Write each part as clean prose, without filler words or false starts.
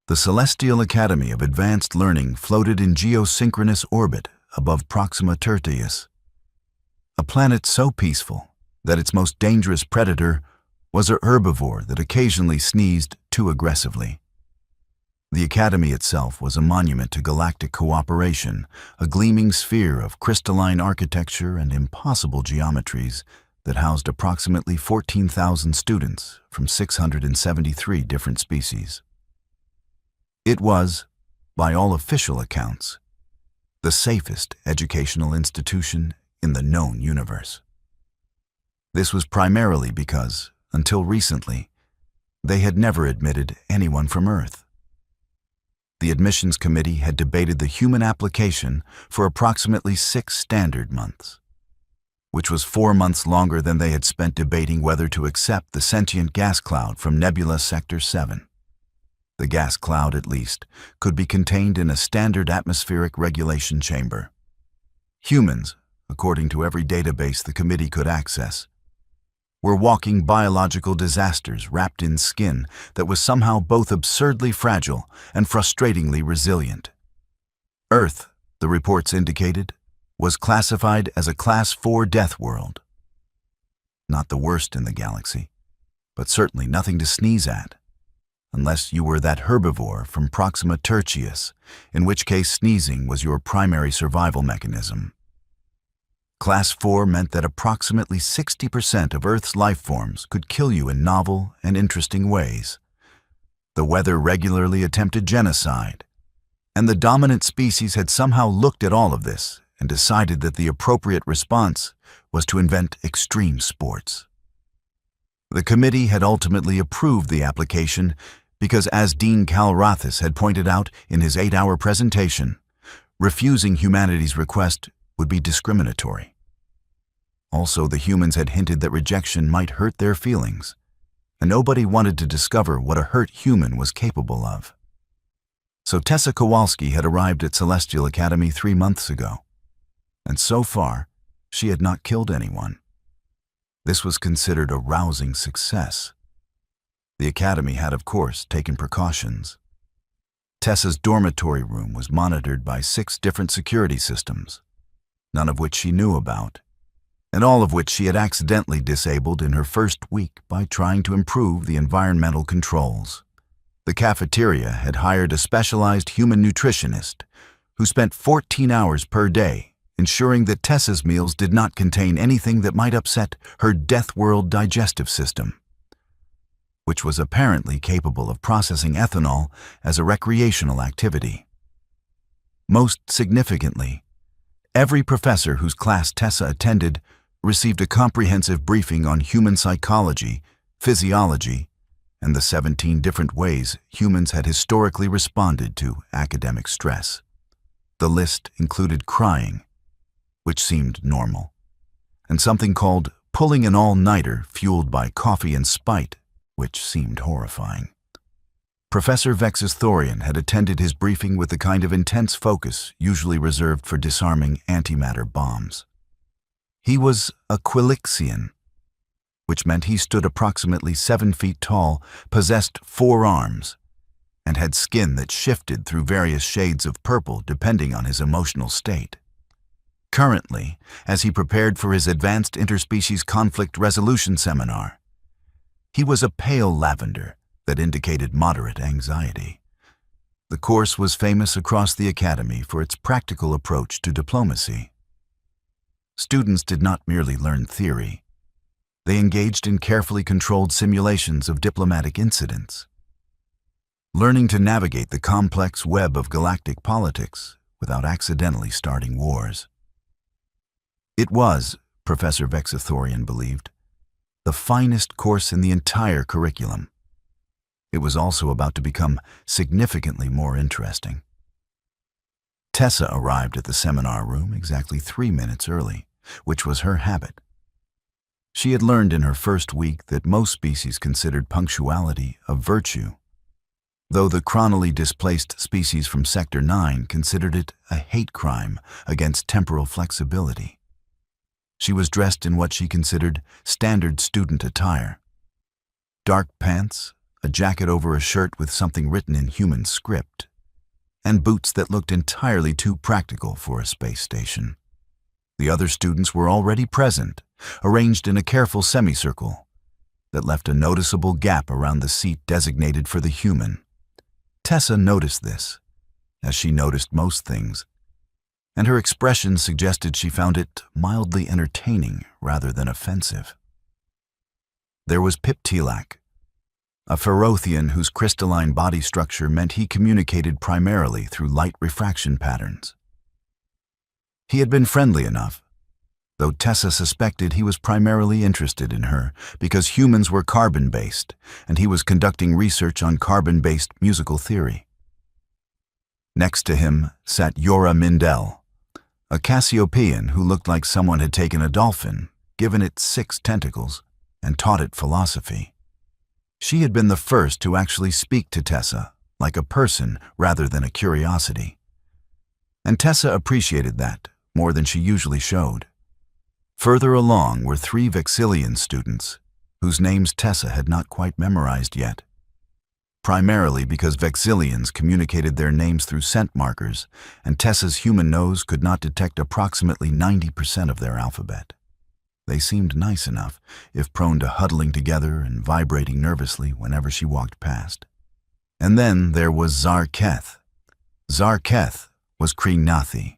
The Celestial Academy of Advanced Learning floated in geosynchronous orbit above Proxima Tertius, a planet so peaceful that its most dangerous predator was a herbivore that occasionally sneezed too aggressively. The Academy itself was a monument to galactic cooperation, a gleaming sphere of crystalline architecture and impossible geometries that housed approximately 14,000 students from 673 different species. It was, by all official accounts, the safest educational institution in the known universe. This was primarily because, until recently, they had never admitted anyone from Earth. The admissions committee had debated the human application for approximately 6 standard months, which was 4 months longer than they had spent debating whether to accept the sentient gas cloud from Nebula Sector 7. The gas cloud, at least, could be contained in a standard atmospheric regulation chamber. Humans, according to every database the committee could access, were walking biological disasters wrapped in skin that was somehow both absurdly fragile and frustratingly resilient. Earth, the reports indicated, was classified as a Class 4 Deathworld. Not the worst in the galaxy, but certainly nothing to sneeze at, unless you were that herbivore from Proxima Tertius, in which case sneezing was your primary survival mechanism. Class 4 meant that approximately 60% of Earth's life forms could kill you in novel and interesting ways. The weather regularly attempted genocide, and the dominant species had somehow looked at all of this and decided that the appropriate response was to invent extreme sports. The committee had ultimately approved the application because, as Dean Calrathis had pointed out in his 8-hour presentation, refusing humanity's request would be discriminatory. Also, the humans had hinted that rejection might hurt their feelings, and nobody wanted to discover what a hurt human was capable of. So Tessa Kowalski had arrived at Celestial Academy 3 months ago, and so far, she had not killed anyone. This was considered a rousing success. The Academy had, of course, taken precautions. Tessa's dormitory room was monitored by 6 different security systems, none of which she knew about, and all of which she had accidentally disabled in her first week by trying to improve the environmental controls. The cafeteria had hired a specialized human nutritionist who spent 14 hours per day ensuring that Tessa's meals did not contain anything that might upset her Deathworld digestive system, which was apparently capable of processing ethanol as a recreational activity. Most significantly, every professor whose class Tessa attended received a comprehensive briefing on human psychology, physiology, and the 17 different ways humans had historically responded to academic stress. The list included crying, which seemed normal, and something called pulling an all-nighter fueled by coffee and spite, which seemed horrifying. Professor Vexus Thorian had attended his briefing with the kind of intense focus usually reserved for disarming antimatter bombs. He was a Quilixian, which meant he stood approximately 7 feet tall, possessed 4 arms, and had skin that shifted through various shades of purple depending on his emotional state. Currently, as he prepared for his advanced interspecies conflict resolution seminar, he was a pale lavender that indicated moderate anxiety. The course was famous across the Academy for its practical approach to diplomacy. Students did not merely learn theory. They engaged in carefully controlled simulations of diplomatic incidents, learning to navigate the complex web of galactic politics without accidentally starting wars. It was, Professor Vexathorian believed, the finest course in the entire curriculum. It was also about to become significantly more interesting. Tessa arrived at the seminar room exactly 3 minutes early, which was her habit. She had learned in her first week that most species considered punctuality a virtue, though the chronally displaced species from Sector 9 considered it a hate crime against temporal flexibility. She was dressed in what she considered standard student attire: dark pants, a jacket over a shirt with something written in human script, and boots that looked entirely too practical for a space station. The other students were already present, arranged in a careful semicircle that left a noticeable gap around the seat designated for the human. Tessa noticed this, as she noticed most things, and her expression suggested she found it mildly entertaining rather than offensive. There was Pip Tilak, a Ferothian whose crystalline body structure meant he communicated primarily through light refraction patterns. He had been friendly enough, though Tessa suspected he was primarily interested in her because humans were carbon-based and he was conducting research on carbon-based musical theory. Next to him sat Yora Mindell, a Cassiopean who looked like someone had taken a dolphin, given it 6 tentacles, and taught it philosophy. She had been the first to actually speak to Tessa, like a person rather than a curiosity. And Tessa appreciated that more than she usually showed. Further along were 3 Vexillian students, whose names Tessa had not quite memorized yet. Primarily because Vexillians communicated their names through scent markers, and Tessa's human nose could not detect approximately 90% of their alphabet. They seemed nice enough, if prone to huddling together and vibrating nervously whenever she walked past. And then there was Zarketh. Zarketh was Kreenathi,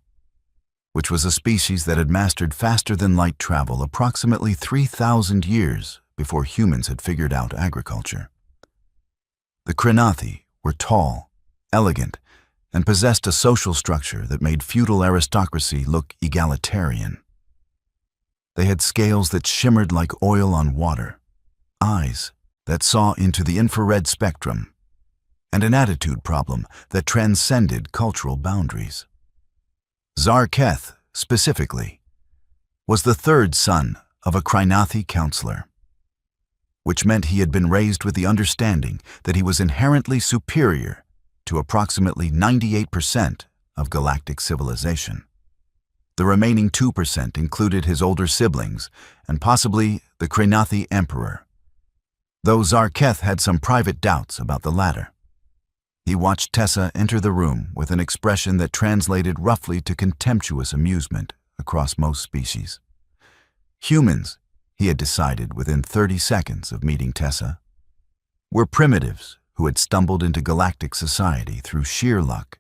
which was a species that had mastered faster-than-light travel approximately 3,000 years before humans had figured out agriculture. The Kreenathi were tall, elegant, and possessed a social structure that made feudal aristocracy look egalitarian. They had scales that shimmered like oil on water, eyes that saw into the infrared spectrum, and an attitude problem that transcended cultural boundaries. Zarketh, specifically, was the 3rd son of a Kreenathi counselor, which meant he had been raised with the understanding that he was inherently superior to approximately 98% of galactic civilization. The remaining 2% included his older siblings and possibly the Kreenathi Emperor, though Zarketh had some private doubts about the latter. He watched Tessa enter the room with an expression that translated roughly to contemptuous amusement across most species. Humans, he had decided within 30 seconds of meeting Tessa, were primitives who had stumbled into galactic society through sheer luck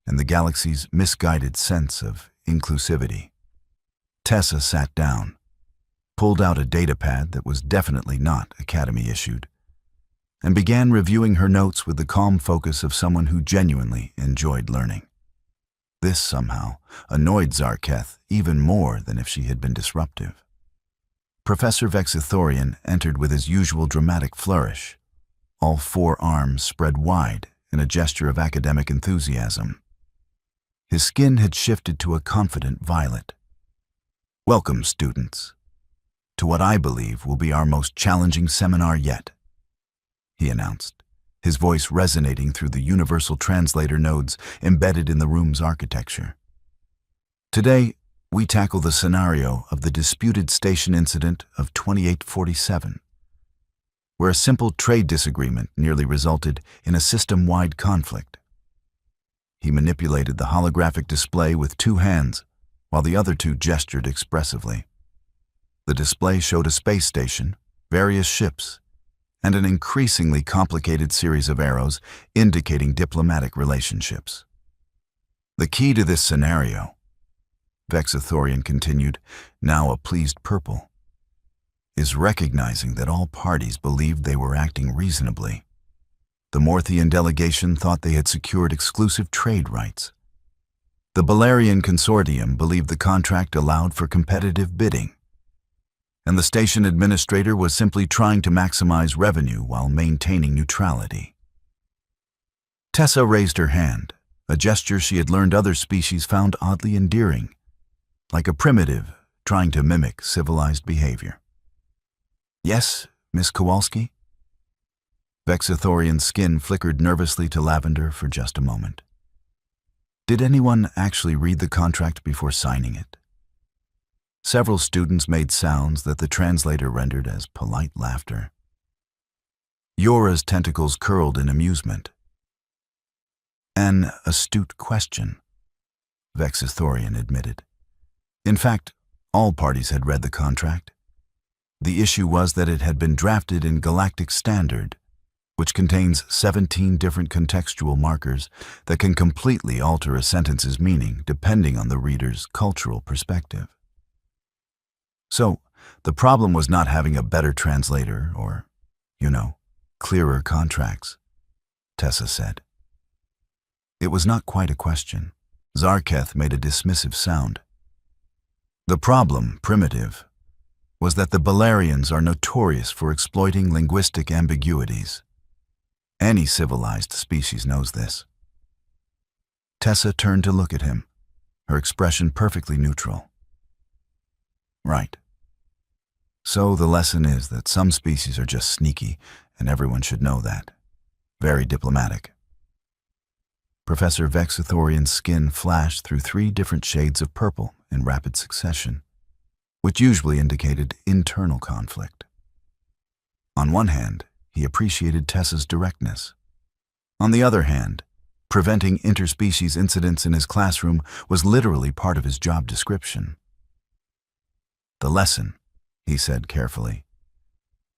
and the galaxy's misguided sense of inclusivity. Tessa sat down, pulled out a datapad that was definitely not Academy-issued, and began reviewing her notes with the calm focus of someone who genuinely enjoyed learning. This somehow annoyed Zarketh even more than if she had been disruptive. Professor Vexithorian entered with his usual dramatic flourish, all 4 arms spread wide in a gesture of academic enthusiasm. His skin had shifted to a confident violet. "Welcome, students, to what I believe will be our most challenging seminar yet," he announced, his voice resonating through the universal translator nodes embedded in the room's architecture. "Today, we tackle the scenario of the disputed station incident of 2847, where a simple trade disagreement nearly resulted in a system-wide conflict." He manipulated the holographic display with 2 hands, while the other 2 gestured expressively. The display showed a space station, various ships, and an increasingly complicated series of arrows indicating diplomatic relationships. "The key to this scenario," Vexithorian continued, now a pleased purple, "is recognizing that all parties believed they were acting reasonably. The Morthian delegation thought they had secured exclusive trade rights. The Balerian consortium believed the contract allowed for competitive bidding. And the station administrator was simply trying to maximize revenue while maintaining neutrality." Tessa raised her hand, a gesture she had learned other species found oddly endearing, like a primitive trying to mimic civilized behavior. "Yes, Miss Kowalski?" Vexithorian's skin flickered nervously to lavender for just a moment. Did anyone actually read the contract before signing it? Several students made sounds that the translator rendered as polite laughter. Yora's tentacles curled in amusement. An astute question, Vexithorian admitted. In fact, all parties had read the contract. The issue was that it had been drafted in Galactic Standard, which contains 17 different contextual markers that can completely alter a sentence's meaning depending on the reader's cultural perspective. So, the problem was not having a better translator or, clearer contracts, Tessa said. It was not quite a question. Zarketh made a dismissive sound. The problem, Primitive, was that the Balerians are notorious for exploiting linguistic ambiguities. Any civilized species knows this. Tessa turned to look at him, her expression perfectly neutral. Right. So the lesson is that some species are just sneaky, and everyone should know that. Very diplomatic. Professor Vexithorian's skin flashed through 3 different shades of purple in rapid succession, which usually indicated internal conflict. On one hand, he appreciated Tessa's directness. On the other hand, preventing interspecies incidents in his classroom was literally part of his job description. The lesson, he said carefully,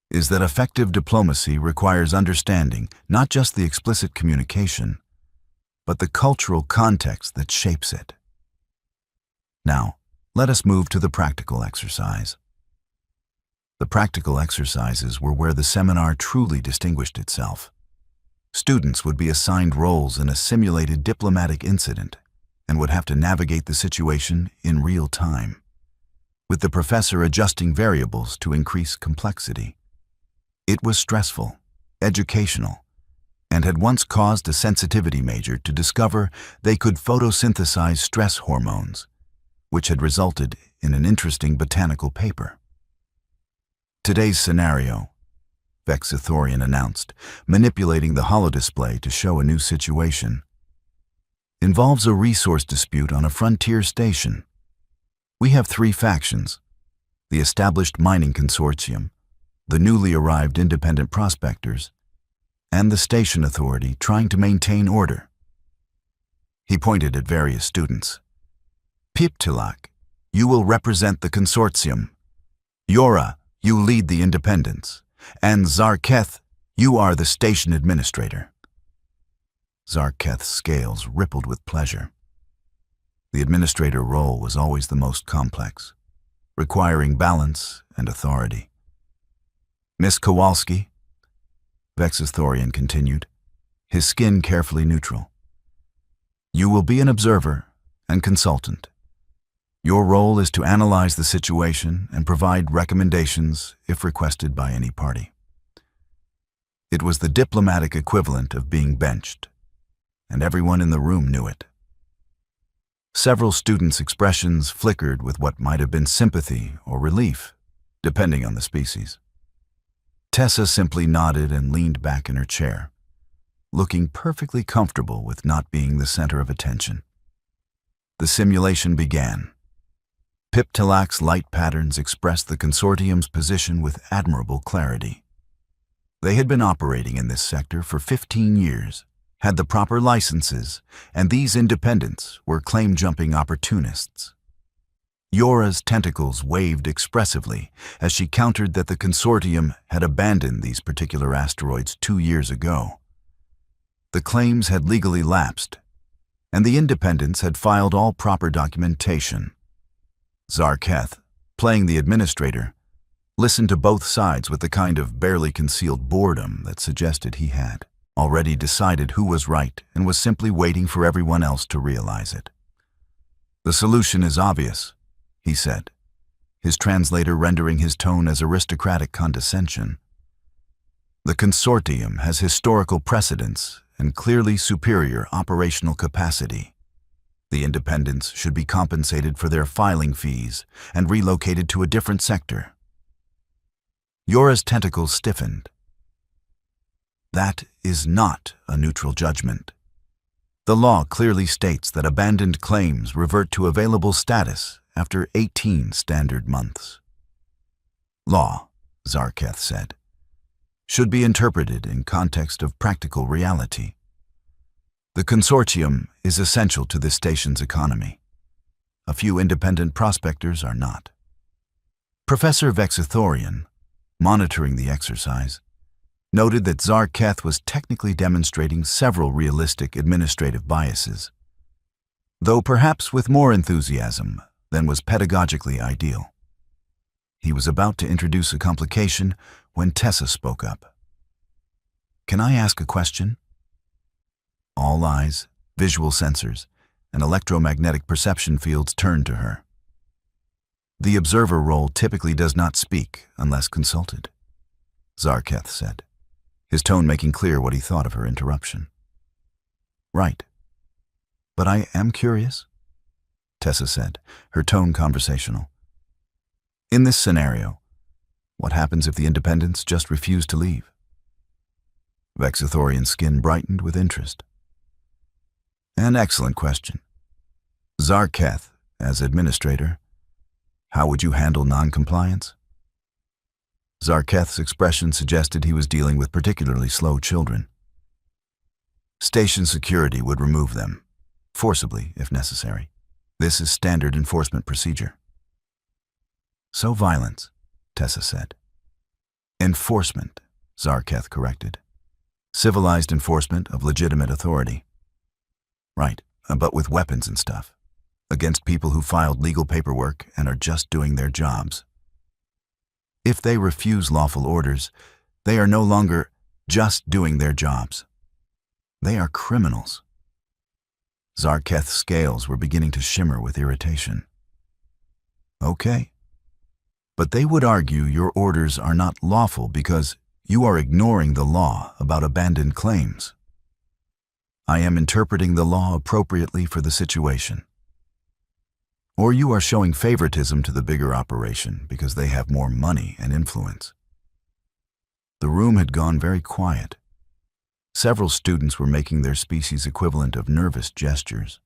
is that effective diplomacy requires understanding not just the explicit communication, but the cultural context that shapes it. Now, let us move to the practical exercise. The practical exercises were where the seminar truly distinguished itself. Students would be assigned roles in a simulated diplomatic incident and would have to navigate the situation in real time, with the professor adjusting variables to increase complexity. It was stressful, educational, and had once caused a sensitivity major to discover they could photosynthesize stress hormones, which had resulted in an interesting botanical paper. Today's scenario, Vexithorian announced, manipulating the holodisplay to show a new situation, involves a resource dispute on a frontier station. We have 3 factions: the established mining consortium, the newly arrived independent prospectors, and the station authority trying to maintain order. He pointed at various students. Piptilak, you will represent the consortium. Yora, you lead the independents. And Zarketh, you are the station administrator. Zarketh's scales rippled with pleasure. The administrator role was always the most complex, requiring balance and authority. Miss Kowalski, Vexithorian continued, his skin carefully neutral. You will be an observer and consultant. Your role is to analyze the situation and provide recommendations if requested by any party. It was the diplomatic equivalent of being benched, and everyone in the room knew it. Several students' expressions flickered with what might have been sympathy or relief, depending on the species. Tessa simply nodded and leaned back in her chair, looking perfectly comfortable with not being the center of attention. The simulation began. Piptilak's light patterns expressed the consortium's position with admirable clarity. They had been operating in this sector for 15 years, had the proper licenses, and these independents were claim-jumping opportunists. Yora's tentacles waved expressively as she countered that the consortium had abandoned these particular asteroids 2 years ago. The claims had legally lapsed, and the independents had filed all proper documentation. Zarketh, playing the administrator, listened to both sides with the kind of barely concealed boredom that suggested he had already decided who was right and was simply waiting for everyone else to realize it. The solution is obvious, he said, his translator rendering his tone as aristocratic condescension. The consortium has historical precedence and clearly superior operational capacity. The independents should be compensated for their filing fees and relocated to a different sector. Yora's tentacles stiffened. That is not a neutral judgment. The law clearly states that abandoned claims revert to available status after 18 standard months. Law, Zarketh said. should be interpreted in context of practical reality. The consortium is essential to this station's economy. A few independent prospectors are not. Professor Vexithorian, monitoring the exercise, noted that Zarketh was technically demonstrating several realistic administrative biases, though perhaps with more enthusiasm than was pedagogically ideal. He was about to introduce a complication when Tessa spoke up. "Can I ask a question?" All eyes, visual sensors, and electromagnetic perception fields turned to her. The observer role typically does not speak unless consulted, Zarketh said, his tone making clear what he thought of her interruption. "Right. But I am curious," Tessa said, her tone conversational. "In this scenario, what happens if the Independents just refuse to leave?" Vexithorian's skin brightened with interest. "An excellent question. Zarketh, as administrator, how would you handle non-compliance?" Zarketh's expression suggested he was dealing with particularly slow children. "Station security would remove them, forcibly if necessary. This is standard enforcement procedure." "So violence," Tessa said. "Enforcement," Zarketh corrected. "Civilized enforcement of legitimate authority." "Right, but with weapons and stuff. Against people who filed legal paperwork and are just doing their jobs. If they refuse lawful orders, they are no longer just doing their jobs. They are criminals." Zarketh's scales were beginning to shimmer with irritation. "Okay. But they would argue your orders are not lawful because you are ignoring the law about abandoned claims. I am interpreting the law appropriately for the situation. Or you are showing favoritism to the bigger operation because they have more money and influence." The room had gone very quiet. Several students were making their species equivalent of nervous gestures.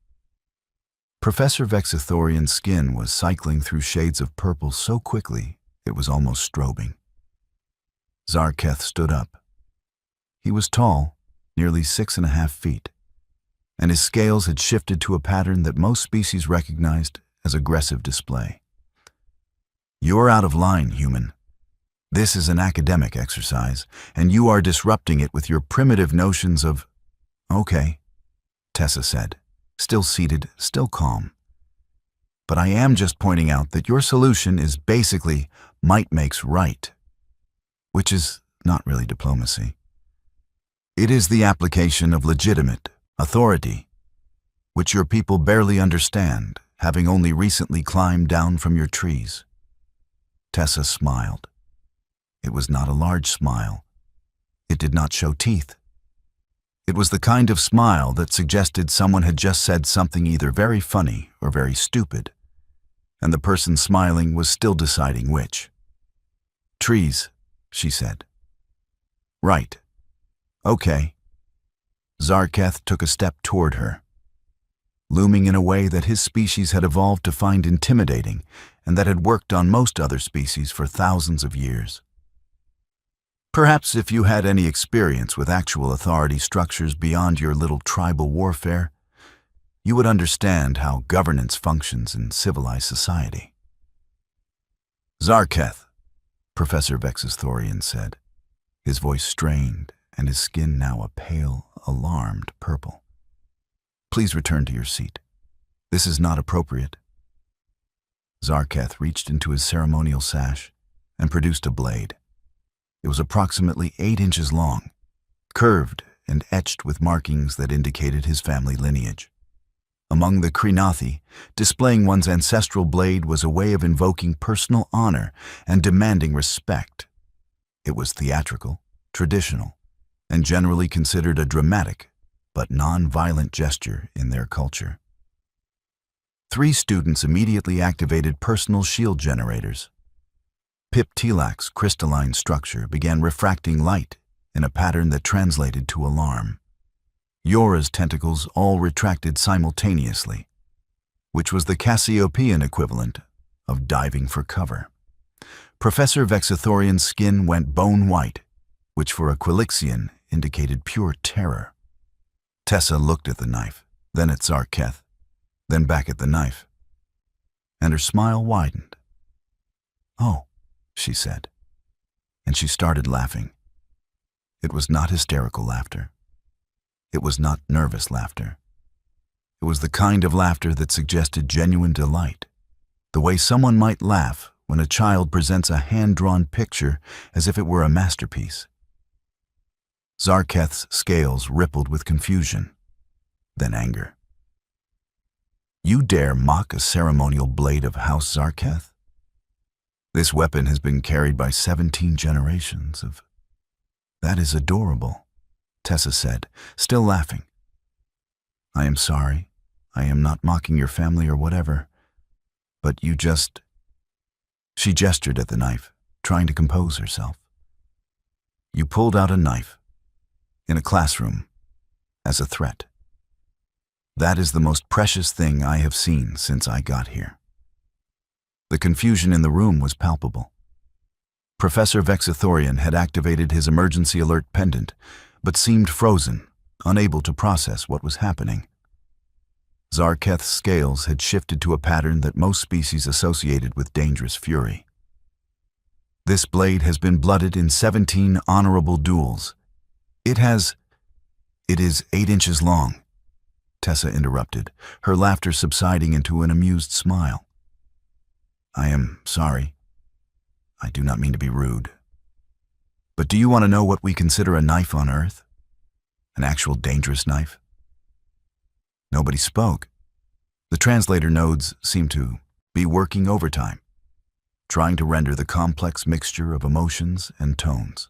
Professor Vexithorian's skin was cycling through shades of purple so quickly it was almost strobing. Zarketh stood up. He was tall, nearly 6.5 feet, and his scales had shifted to a pattern that most species recognized as aggressive display. "You're out of line, human. This is an academic exercise, and you are disrupting it with your primitive notions of—" "Okay," Tessa said, still seated, still calm. "But I am just pointing out that your solution is basically might makes right, which is not really diplomacy. It is the application of legitimate authority, which your people barely understand, having only recently climbed down from your trees." Tessa smiled. It was not a large smile. It did not show teeth. It was the kind of smile that suggested someone had just said something either very funny or very stupid, and the person smiling was still deciding which. "Trees," she said. "Right. Okay." Zarketh took a step toward her, looming in a way that his species had evolved to find intimidating and that had worked on most other species for thousands of years. "Perhaps if you had any experience with actual authority structures beyond your little tribal warfare, you would understand how governance functions in civilized society." "Zarketh," Professor Vexithorian said, his voice strained and his skin now a pale, alarmed purple. "Please return to your seat. This is not appropriate." Zarketh reached into his ceremonial sash and produced a blade. It was approximately 8 inches long, curved and etched with markings that indicated his family lineage. Among the Krinathi, displaying one's ancestral blade was a way of invoking personal honor and demanding respect. It was theatrical, traditional, and generally considered a dramatic but non-violent gesture in their culture. 3 students immediately activated personal shield generators. Pip Tilak's crystalline structure began refracting light in a pattern that translated to alarm. Yora's tentacles all retracted simultaneously, which was the Cassiopean equivalent of diving for cover. Professor Vexithorian's skin went bone white, which for a Quilixian indicated pure terror. Tessa looked at the knife, then at Zarketh, then back at the knife, and her smile widened. "Oh," she said, and she started laughing. It was not hysterical laughter. It was not nervous laughter. It was the kind of laughter that suggested genuine delight, the way someone might laugh when a child presents a hand-drawn picture as if it were a masterpiece. Zarketh's scales rippled with confusion, then anger. "You dare mock a ceremonial blade of House Zarketh? This weapon has been carried by 17 generations of—" "That is adorable," Tessa said, still laughing. "I am sorry. I am not mocking your family or whatever. But you just—" She gestured at the knife, trying to compose herself. "You pulled out a knife, in a classroom, as a threat. That is the most precious thing I have seen since I got here." The confusion in the room was palpable. Professor Vexithorian had activated his emergency alert pendant, but seemed frozen, unable to process what was happening. Zarketh's scales had shifted to a pattern that most species associated with dangerous fury. "This blade has been blooded in 17 honorable duels. It is 8 inches long," Tessa interrupted, her laughter subsiding into an amused smile. "I am sorry. I do not mean to be rude. But do you want to know what we consider a knife on Earth? An actual dangerous knife?" Nobody spoke. The translator nodes seemed to be working overtime, trying to render the complex mixture of emotions and tones.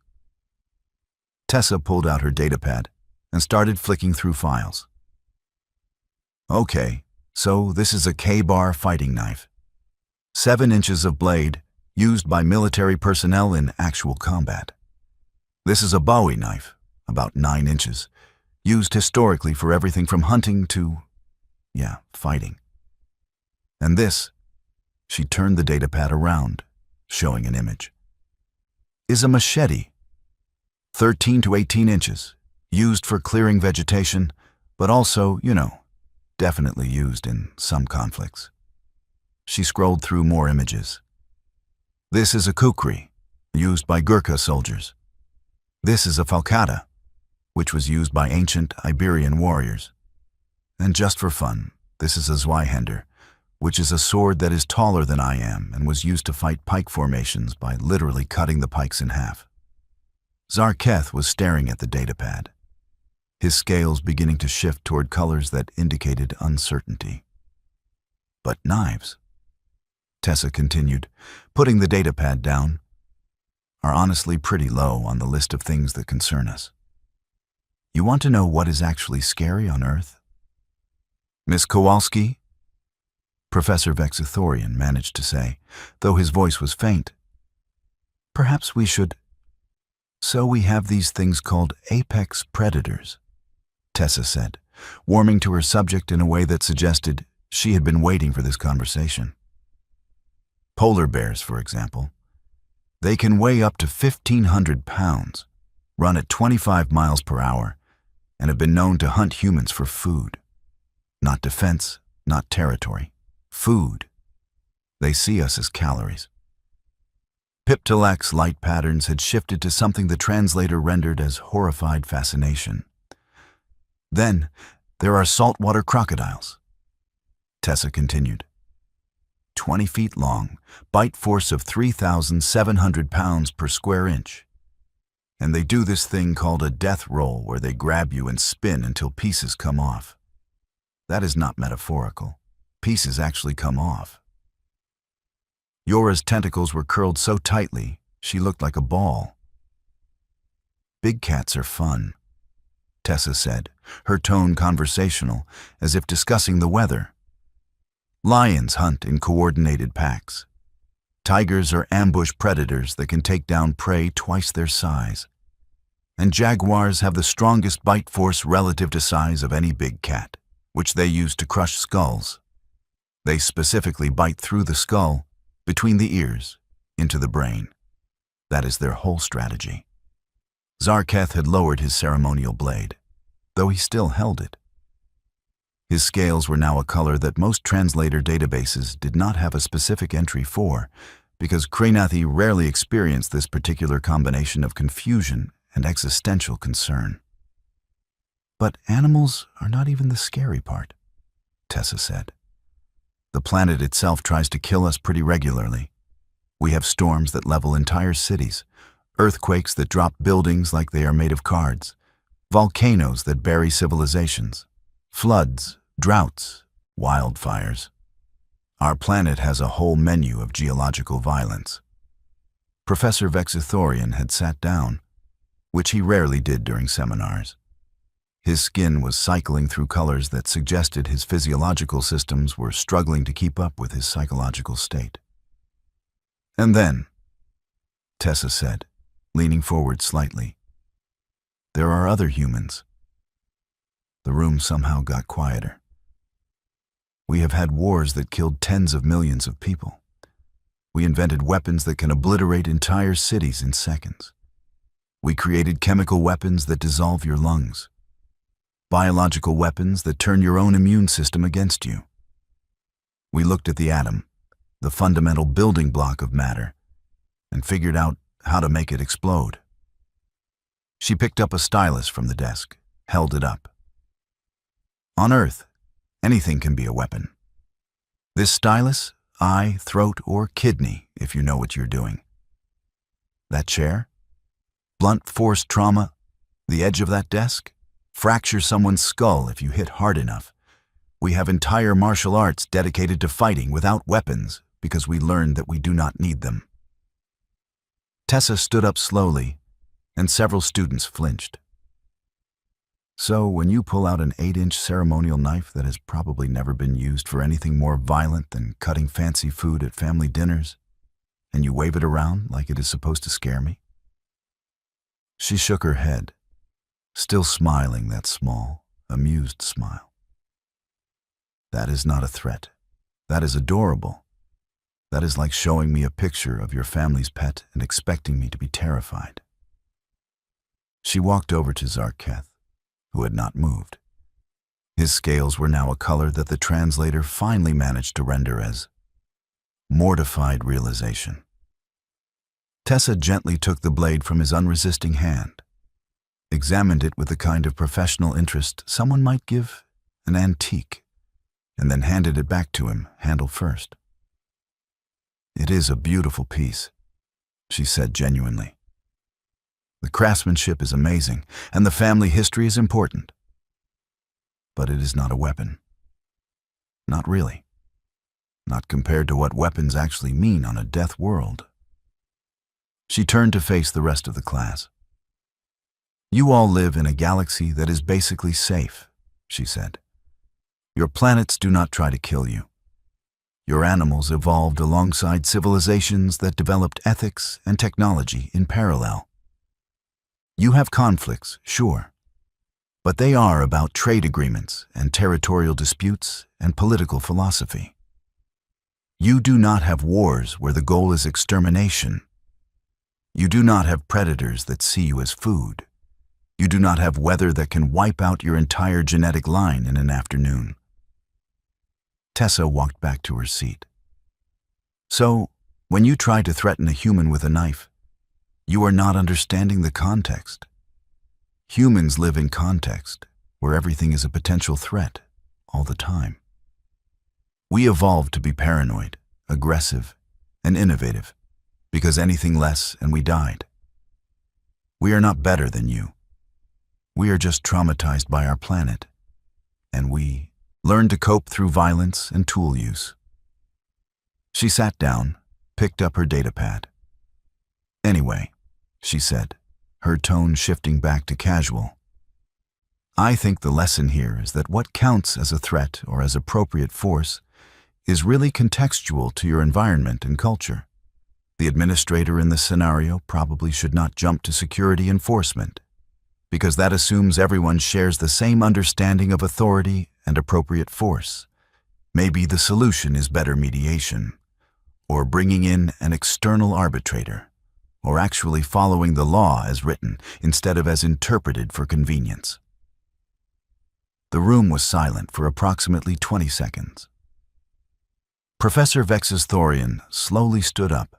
Tessa pulled out her datapad and started flicking through files. "Okay, so this is a K-bar fighting knife. 7 inches of blade, used by military personnel in actual combat. This is a Bowie knife, about 9 inches, used historically for everything from hunting to, fighting. And this," she turned the datapad around, showing an image, "is a machete, 13 to 18 inches, used for clearing vegetation, but also, definitely used in some conflicts." She scrolled through more images. "This is a kukri, used by Gurkha soldiers. This is a falcata, which was used by ancient Iberian warriors. And just for fun, this is a Zweihänder, which is a sword that is taller than I am and was used to fight pike formations by literally cutting the pikes in half." Zarketh was staring at the datapad, his scales beginning to shift toward colors that indicated uncertainty. "But knives," Tessa continued, putting the datapad down, "are honestly pretty low on the list of things that concern us. You want to know what is actually scary on Earth? Miss Kowalski?" Professor Vexithorian managed to say, though his voice was faint. "Perhaps we should—" "So we have these things called apex predators," Tessa said, warming to her subject in a way that suggested she had been waiting for this conversation. "Polar bears, for example. They can weigh up to 1,500 pounds, run at 25 miles per hour, and have been known to hunt humans for food. Not defense, not territory. Food. They see us as calories." Piptalak's light patterns had shifted to something the translator rendered as horrified fascination. "Then, there are saltwater crocodiles," Tessa continued. 20 feet long, bite force of 3,700 pounds per square inch. And they do this thing called a death roll where they grab you and spin until pieces come off. That is not metaphorical. Pieces actually come off. Yora's tentacles were curled so tightly, she looked like a ball. "Big cats are fun," Tessa said, her tone conversational, as if discussing the weather. "Lions hunt in coordinated packs. Tigers are ambush predators that can take down prey twice their size. And jaguars have the strongest bite force relative to size of any big cat, which they use to crush skulls. They specifically bite through the skull, between the ears, into the brain. That is their whole strategy." Zarketh had lowered his ceremonial blade, though he still held it. His scales were now a color that most translator databases did not have a specific entry for, because Krenathi rarely experienced this particular combination of confusion and existential concern. But animals are not even the scary part, Tessa said. The planet itself tries to kill us pretty regularly. We have storms that level entire cities, earthquakes that drop buildings like they are made of cards, volcanoes that bury civilizations, floods, droughts, wildfires. Our planet has a whole menu of geological violence. Professor Vexithorian had sat down, which he rarely did during seminars. His skin was cycling through colors that suggested his physiological systems were struggling to keep up with his psychological state. And then, Tessa said, leaning forward slightly, there are other humans. The room somehow got quieter. We have had wars that killed tens of millions of people. We invented weapons that can obliterate entire cities in seconds. We created chemical weapons that dissolve your lungs. Biological weapons that turn your own immune system against you. We looked at the atom, the fundamental building block of matter, and figured out how to make it explode. She picked up a stylus from the desk, held it up. On Earth, anything can be a weapon. This stylus, eye, throat, or kidney, if you know what you're doing. That chair? Blunt force trauma, the edge of that desk? Fracture someone's skull if you hit hard enough. We have entire martial arts dedicated to fighting without weapons because we learned that we do not need them. Tessa stood up slowly, and several students flinched. So when you pull out an 8-inch ceremonial knife that has probably never been used for anything more violent than cutting fancy food at family dinners, and you wave it around like it is supposed to scare me? She shook her head, still smiling that small, amused smile. That is not a threat. That is adorable. That is like showing me a picture of your family's pet and expecting me to be terrified. She walked over to Zarketh, who had not moved. His scales were now a color that the translator finally managed to render as mortified realization. Tessa gently took the blade from his unresisting hand, examined it with the kind of professional interest someone might give an antique, and then handed it back to him, handle first. It is a beautiful piece, she said genuinely. The craftsmanship is amazing, and the family history is important. But it is not a weapon. Not really. Not compared to what weapons actually mean on a death world. She turned to face the rest of the class. You all live in a galaxy that is basically safe, she said. Your planets do not try to kill you. Your animals evolved alongside civilizations that developed ethics and technology in parallel. You have conflicts, sure, but they are about trade agreements and territorial disputes and political philosophy. You do not have wars where the goal is extermination. You do not have predators that see you as food. You do not have weather that can wipe out your entire genetic line in an afternoon. Tessa walked back to her seat. So, when you try to threaten a human with a knife, you are not understanding the context. Humans live in context, where everything is a potential threat, all the time. We evolved to be paranoid, aggressive, and innovative, because anything less and we died. We are not better than you. We are just traumatized by our planet, and we learned to cope through violence and tool use. She sat down, picked up her datapad. Anyway, she said, her tone shifting back to casual. I think the lesson here is that what counts as a threat or as appropriate force is really contextual to your environment and culture. The administrator in this scenario probably should not jump to security enforcement, because that assumes everyone shares the same understanding of authority and appropriate force. Maybe the solution is better mediation, or bringing in an external arbitrator, or actually following the law as written instead of as interpreted for convenience. The room was silent for approximately 20 seconds. Professor Vex's Thorian slowly stood up,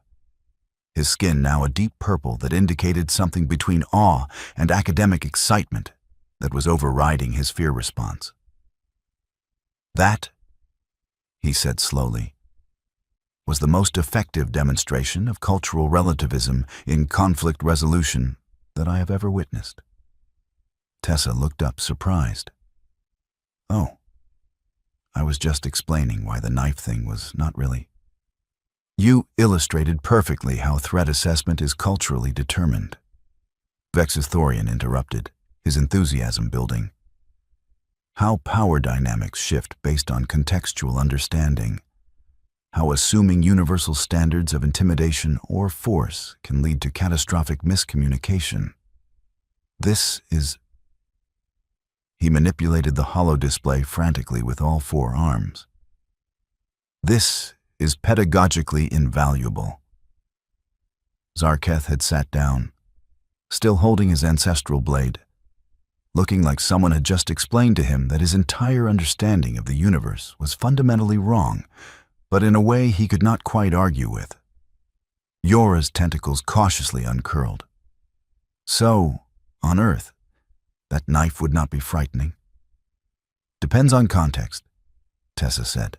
his skin now a deep purple that indicated something between awe and academic excitement that was overriding his fear response. That, he said slowly, was the most effective demonstration of cultural relativism in conflict resolution that I have ever witnessed. Tessa looked up, surprised. Oh, I was just explaining why the knife thing was not really. You illustrated perfectly how threat assessment is culturally determined. Vex's Thorian interrupted, his enthusiasm building. How power dynamics shift based on contextual understanding. How assuming universal standards of intimidation or force can lead to catastrophic miscommunication. This is... He manipulated the holodisplay frantically with all four arms. This is pedagogically invaluable. Zarketh had sat down, still holding his ancestral blade, looking like someone had just explained to him that his entire understanding of the universe was fundamentally wrong, but in a way he could not quite argue with. Yora's tentacles cautiously uncurled. So, on Earth, that knife would not be frightening. Depends on context, Tessa said.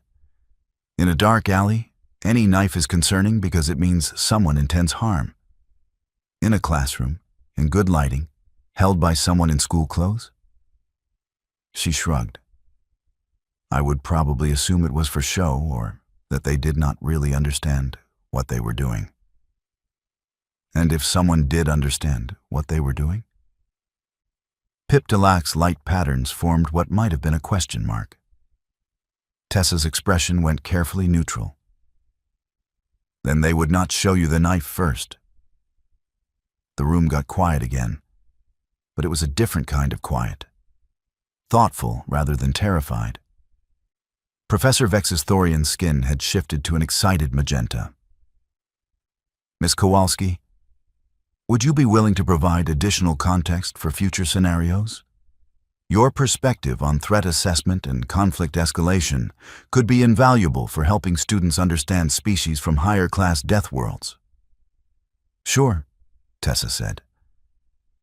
In a dark alley, any knife is concerning because it means someone intends harm. In a classroom, in good lighting, held by someone in school clothes? She shrugged. I would probably assume it was for show or that they did not really understand what they were doing. And if someone did understand what they were doing? Piptalak's light patterns formed what might have been a question mark. Tessa's expression went carefully neutral. Then they would not show you the knife first. The room got quiet again, but it was a different kind of quiet. Thoughtful rather than terrified. Professor Vex's Thorian skin had shifted to an excited magenta. Miss Kowalski, would you be willing to provide additional context for future scenarios? Your perspective on threat assessment and conflict escalation could be invaluable for helping students understand species from higher-class Deathworlds. Sure, Tessa said.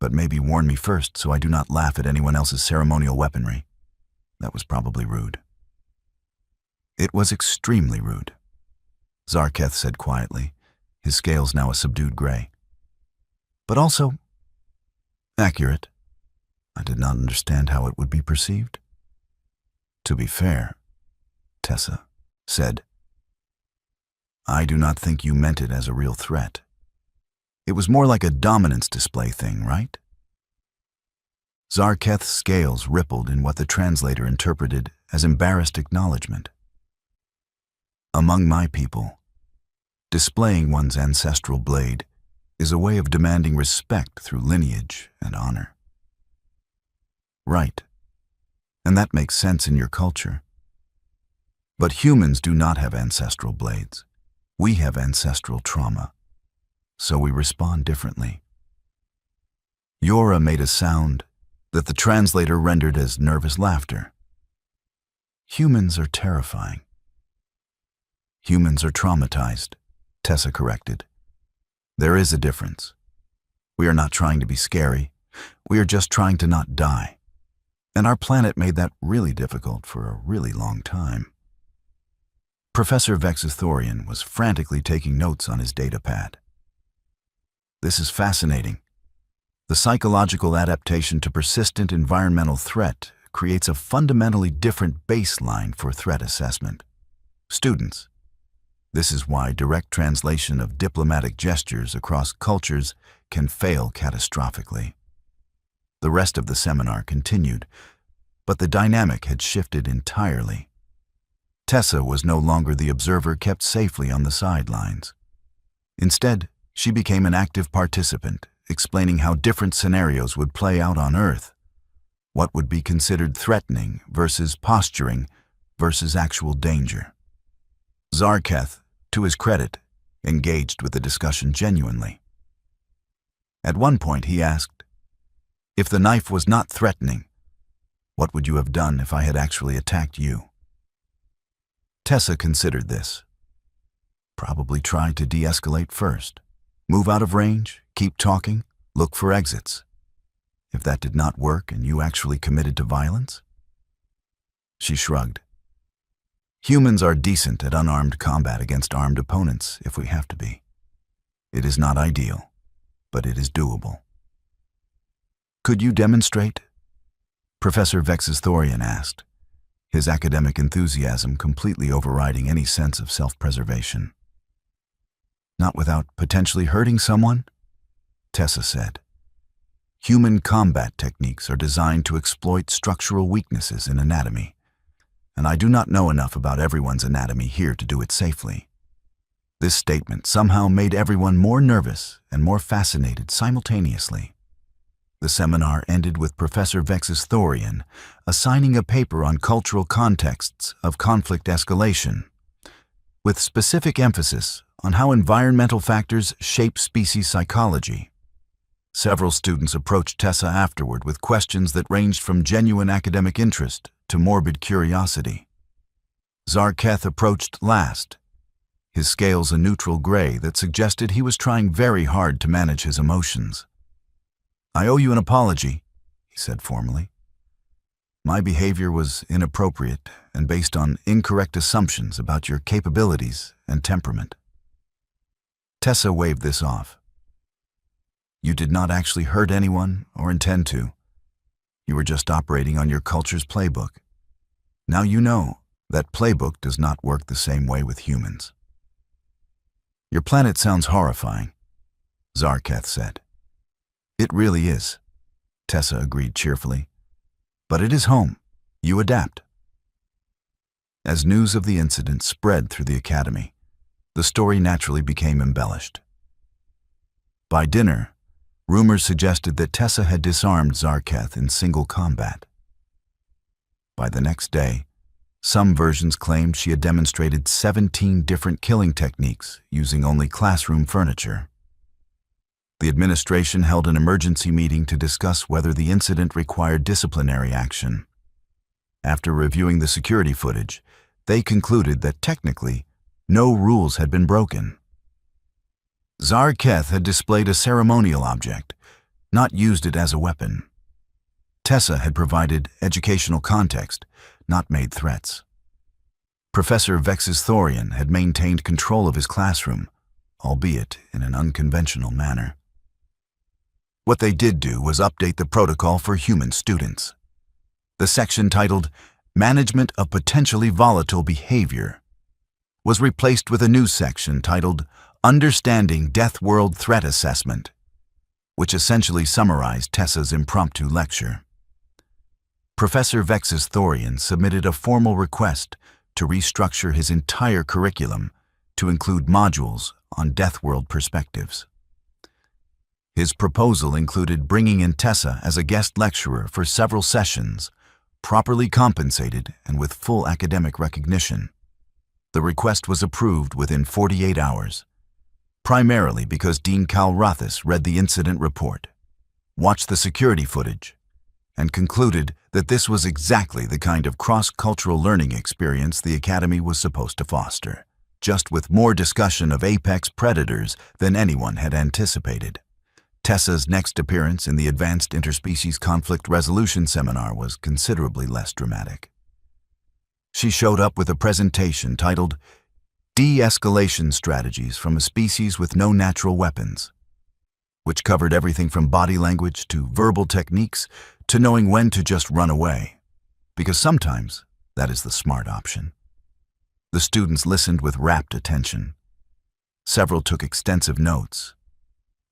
But maybe warn me first so I do not laugh at anyone else's ceremonial weaponry. That was probably rude. It was extremely rude, Zarketh said quietly, his scales now a subdued gray. But also accurate. I did not understand how it would be perceived. To be fair, Tessa said, I do not think you meant it as a real threat. It was more like a dominance display thing, right? Zarketh's scales rippled in what the translator interpreted as embarrassed acknowledgement. Among my people, displaying one's ancestral blade is a way of demanding respect through lineage and honor. Right. And that makes sense in your culture. But humans do not have ancestral blades. We have ancestral trauma. So we respond differently. Yora made a sound that the translator rendered as nervous laughter. Humans are terrifying. Humans are traumatized, Tessa corrected. There is a difference. We are not trying to be scary. We are just trying to not die. And our planet made that really difficult for a really long time. Professor Vex's Thorian was frantically taking notes on his data pad. This is fascinating. The psychological adaptation to persistent environmental threat creates a fundamentally different baseline for threat assessment. Students, this is why direct translation of diplomatic gestures across cultures can fail catastrophically. The rest of the seminar continued, but the dynamic had shifted entirely. Tessa was no longer the observer kept safely on the sidelines. Instead, she became an active participant, explaining how different scenarios would play out on Earth. What would be considered threatening versus posturing versus actual danger. Zarketh, to his credit, engaged with the discussion genuinely. At one point he asked, "If the knife was not threatening, what would you have done if I had actually attacked you?" Tessa considered this. Probably try to de-escalate first. Move out of range, keep talking, look for exits. If that did not work and you actually committed to violence? She shrugged. Humans are decent at unarmed combat against armed opponents if we have to be. It is not ideal, but it is doable. Could you demonstrate? Professor Vexisthorian asked, his academic enthusiasm completely overriding any sense of self-preservation. Not without potentially hurting someone? Tessa said. Human combat techniques are designed to exploit structural weaknesses in anatomy, and I do not know enough about everyone's anatomy here to do it safely. This statement somehow made everyone more nervous and more fascinated simultaneously. The seminar ended with Professor Vexisthorian assigning a paper on cultural contexts of conflict escalation, with specific emphasis on how environmental factors shape species psychology. Several students approached Tessa afterward with questions that ranged from genuine academic interest to morbid curiosity. Zarketh approached last, his scales a neutral gray that suggested he was trying very hard to manage his emotions. "I owe you an apology," he said formally. "My behavior was inappropriate and based on incorrect assumptions about your capabilities and temperament." Tessa waved this off. "You did not actually hurt anyone or intend to. You were just operating on your culture's playbook. Now you know that playbook does not work the same way with humans." "Your planet sounds horrifying," Zarketh said. "It really is," Tessa agreed cheerfully. "But it is home. You adapt." As news of the incident spread through the academy, the story naturally became embellished. By dinner, rumors suggested that Tessa had disarmed Zarketh in single combat. By the next day, some versions claimed she had demonstrated 17 different killing techniques using only classroom furniture. The administration held an emergency meeting to discuss whether the incident required disciplinary action. After reviewing the security footage, they concluded that technically, no rules had been broken. Zarketh had displayed a ceremonial object, not used it as a weapon. Tessa had provided educational context, not made threats. Professor Vexisthorian had maintained control of his classroom, albeit in an unconventional manner. What they did do was update the protocol for human students. The section titled Management of Potentially Volatile Behavior was replaced with a new section titled Understanding Deathworld Threat Assessment, which essentially summarized Tessa's impromptu lecture. Professor Vexisthorian submitted a formal request to restructure his entire curriculum to include modules on Deathworld perspectives. His proposal included bringing in Tessa as a guest lecturer for several sessions, properly compensated and with full academic recognition. The request was approved within 48 hours, primarily because Dean Kalrathis read the incident report, watched the security footage, and concluded that this was exactly the kind of cross-cultural learning experience the Academy was supposed to foster, just with more discussion of apex predators than anyone had anticipated. Tessa's next appearance in the Advanced Interspecies Conflict Resolution Seminar was considerably less dramatic. She showed up with a presentation titled De-Escalation Strategies from a Species with No Natural Weapons, which covered everything from body language to verbal techniques to knowing when to just run away, because sometimes that is the smart option. The students listened with rapt attention. Several took extensive notes.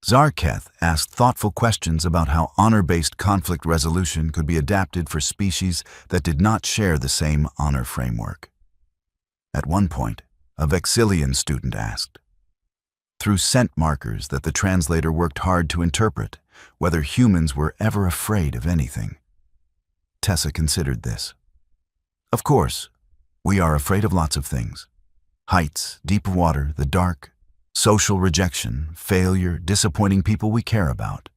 Zarketh asked thoughtful questions about how honor-based conflict resolution could be adapted for species that did not share the same honor framework. At one point, a Vexillian student asked, through scent markers that the translator worked hard to interpret, whether humans were ever afraid of anything. Tessa considered this. Of course, we are afraid of lots of things. Heights, deep water, the dark, social rejection, failure, disappointing people we care about.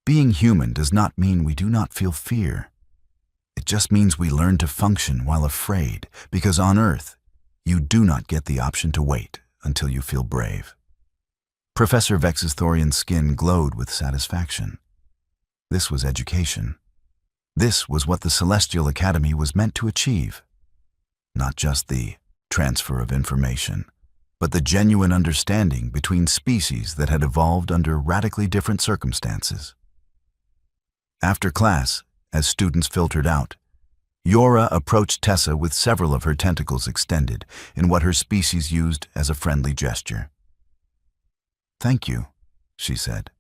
Being human does not mean we do not feel fear. It just means we learn to function while afraid, because on Earth, you do not get the option to wait until you feel brave. Professor Vex's Thorian's skin glowed with satisfaction. This was education. This was what the Celestial Academy was meant to achieve. Not just the transfer of information, but the genuine understanding between species that had evolved under radically different circumstances. After class, as students filtered out, Yora approached Tessa with several of her tentacles extended in what her species used as a friendly gesture. "Thank you," she said.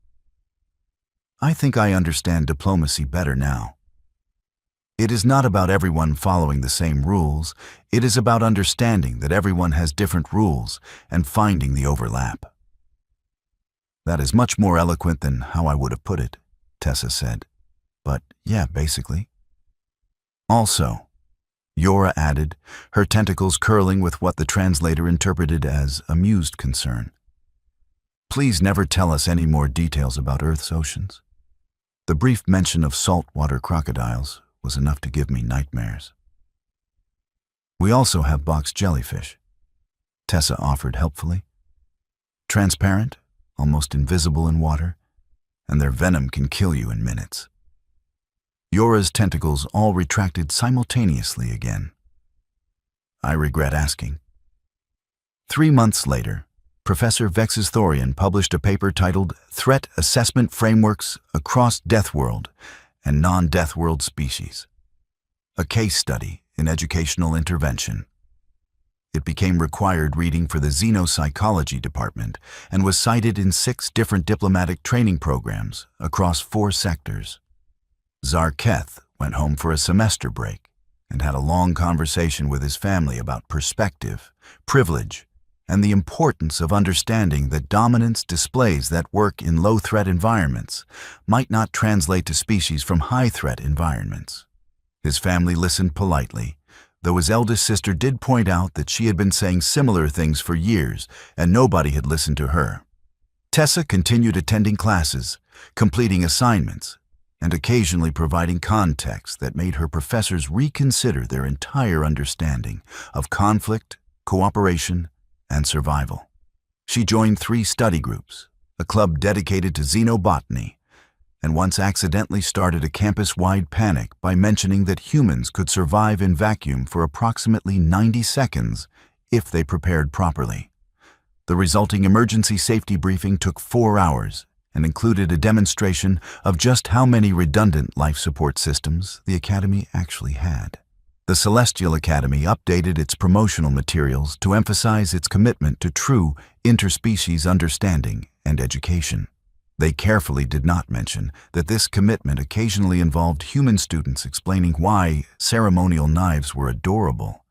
"I think I understand diplomacy better now. It is not about everyone following the same rules. It is about understanding that everyone has different rules and finding the overlap." "That is much more eloquent than how I would have put it," Tessa said. "But yeah, basically." "Also," Yora added, her tentacles curling with what the translator interpreted as amused concern, "please never tell us any more details about Earth's oceans. The brief mention of saltwater crocodiles was enough to give me nightmares." "We also have box jellyfish," Tessa offered helpfully. "Transparent, almost invisible in water, and their venom can kill you in minutes." Yora's tentacles all retracted simultaneously again. "I regret asking." 3 months later, Professor Vex's Thorian published a paper titled Threat Assessment Frameworks Across Deathworld and Non-Deathworld Species, a case study in educational intervention. It became required reading for the Xenopsychology department and was cited in 6 different diplomatic training programs across 4 sectors. Zarketh went home for a semester break and had a long conversation with his family about perspective, privilege, and the importance of understanding that dominance displays that work in low-threat environments might not translate to species from high-threat environments. His family listened politely, though his eldest sister did point out that she had been saying similar things for years and nobody had listened to her. Tessa continued attending classes, completing assignments, and occasionally providing context that made her professors reconsider their entire understanding of conflict, cooperation, and survival. She joined 3 study groups, a club dedicated to xenobotany, and once accidentally started a campus-wide panic by mentioning that humans could survive in vacuum for approximately 90 seconds if they prepared properly. The resulting emergency safety briefing took 4 hours and included a demonstration of just how many redundant life support systems the Academy actually had. The Celestial Academy updated its promotional materials to emphasize its commitment to true interspecies understanding and education. They carefully did not mention that this commitment occasionally involved human students explaining why ceremonial knives were adorable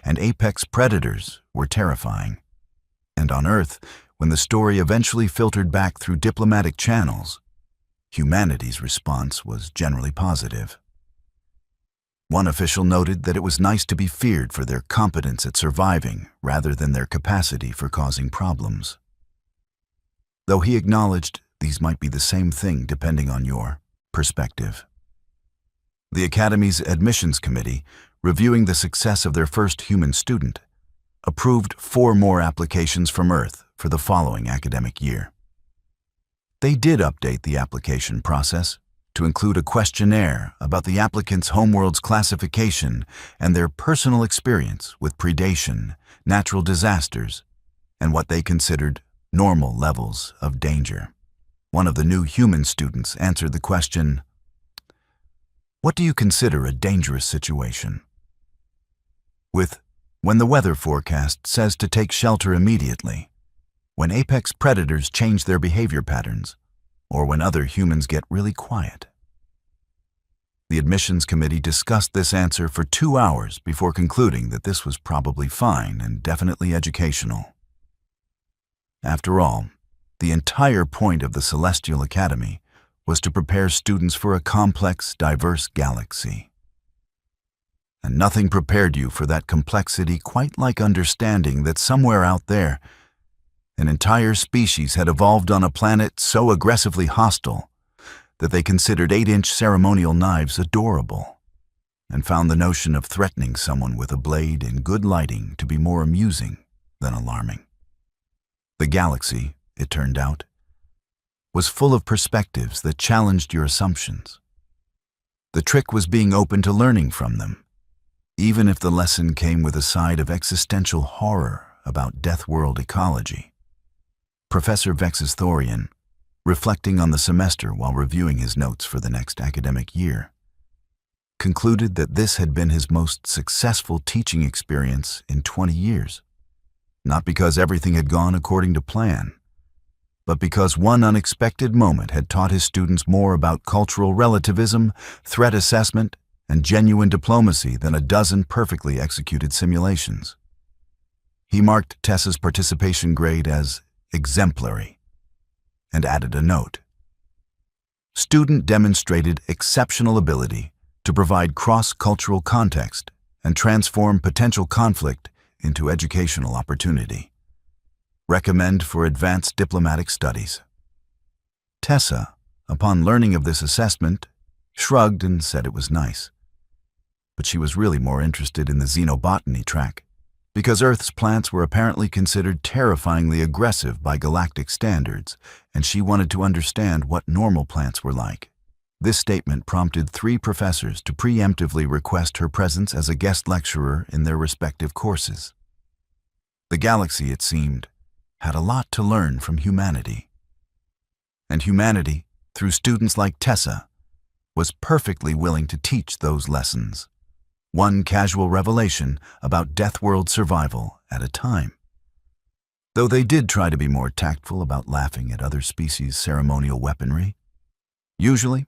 and apex predators were terrifying. And on Earth, when the story eventually filtered back through diplomatic channels, humanity's response was generally positive. One official noted that it was nice to be feared for their competence at surviving rather than their capacity for causing problems. Though he acknowledged these might be the same thing depending on your perspective. The Academy's admissions committee, reviewing the success of their first human student, approved 4 more applications from Earth for the following academic year. They did update the application process to include a questionnaire about the applicant's homeworld's classification and their personal experience with predation, natural disasters, and what they considered normal levels of danger. One of the new human students answered the question, "What do you consider a dangerous situation?" with, "When the weather forecast says to take shelter immediately, when apex predators change their behavior patterns, or when other humans get really quiet." The admissions committee discussed this answer for 2 hours before concluding that this was probably fine and definitely educational. After all, the entire point of the Celestial Academy was to prepare students for a complex, diverse galaxy. And nothing prepared you for that complexity quite like understanding that somewhere out there, An entire species had evolved on a planet so aggressively hostile that they considered 8-inch ceremonial knives adorable, and found the notion of threatening someone with a blade in good lighting to be more amusing than alarming. The galaxy, it turned out, was full of perspectives that challenged your assumptions. The trick was being open to learning from them, even if the lesson came with a side of existential horror about Deathworld ecology. Professor Vexus Thorian, reflecting on the semester while reviewing his notes for the next academic year, concluded that this had been his most successful teaching experience in 20 years, not because everything had gone according to plan, but because one unexpected moment had taught his students more about cultural relativism, threat assessment, and genuine diplomacy than a dozen perfectly executed simulations. He marked Tessa's participation grade as exemplary and added a note. Student demonstrated exceptional ability to provide cross-cultural context and transform potential conflict into educational opportunity. Recommend for advanced diplomatic studies. Tessa, upon learning of this assessment, shrugged and said it was nice. But she was really more interested in the xenobotany track, because Earth's plants were apparently considered terrifyingly aggressive by galactic standards, and she wanted to understand what normal plants were like. This statement prompted 3 professors to preemptively request her presence as a guest lecturer in their respective courses. The galaxy, it seemed, had a lot to learn from humanity. And humanity, through students like Tessa, was perfectly willing to teach those lessons, one casual revelation about Deathworld survival at a time. Though they did try to be more tactful about laughing at other species' ceremonial weaponry, usually